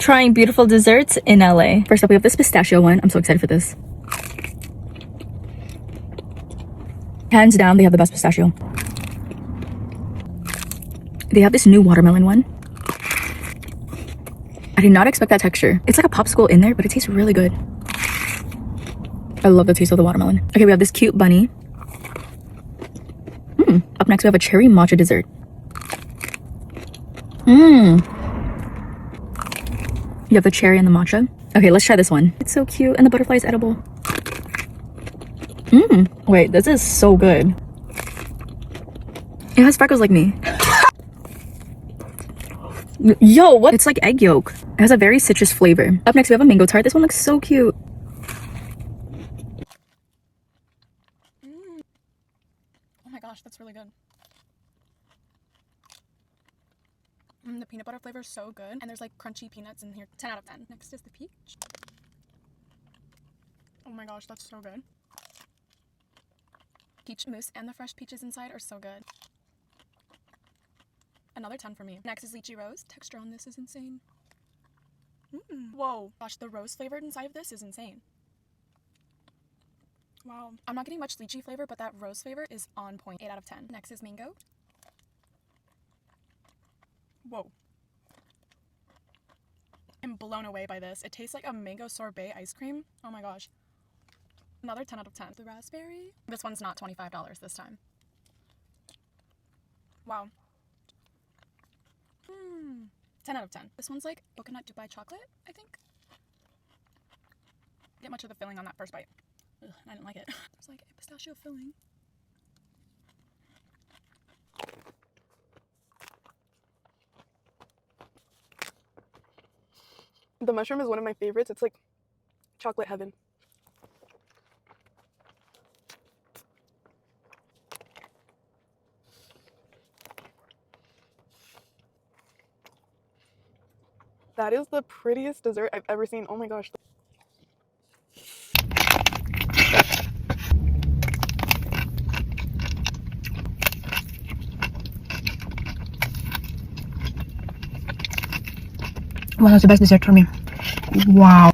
trying beautiful desserts in LA. First up, we have this pistachio one. I'm so excited for this. Hands down, they have the best pistachio. They have this new watermelon one. I did not expect that texture. It's like a popsicle in there, but it tastes really good. I love the taste of the watermelon. Okay, we have this cute bunny. Up next, we have a cherry matcha dessert. You have the cherry and the matcha. Okay, let's try this one. It's so cute, and the butterfly is edible. Wait, this is so good. It has freckles like me. Yo, what? It's like egg yolk. It has a very citrus flavor. Up next, we have a mango tart. This one looks so cute. Oh my gosh, that's really good. The peanut butter flavor is so good, and there's like crunchy peanuts in here. 10 out of 10. Next is the peach. Oh my gosh, that's so good. Peach mousse and the fresh peaches inside are so good. Another 10 for me. Next is lychee rose. Texture on this is insane. Whoa, gosh, the rose flavored inside of this is insane. Wow. I'm not getting much lychee flavor, but that rose flavor is on point. 8 out of 10. Next is mango. Whoa. I'm blown away by this. It tastes like a mango sorbet ice cream. Oh my gosh. Another 10 out of 10. The raspberry. This one's not $25 this time. Wow. 10 out of 10. This one's like coconut Dubai chocolate, I think. Get much of the filling on that first bite. Ugh, I didn't like it. It's like a pistachio filling. The mushroom is one of my favorites. It's like chocolate heaven. That is the prettiest dessert I've ever seen. Oh my gosh. Wow, that's the best dessert for me. Wow.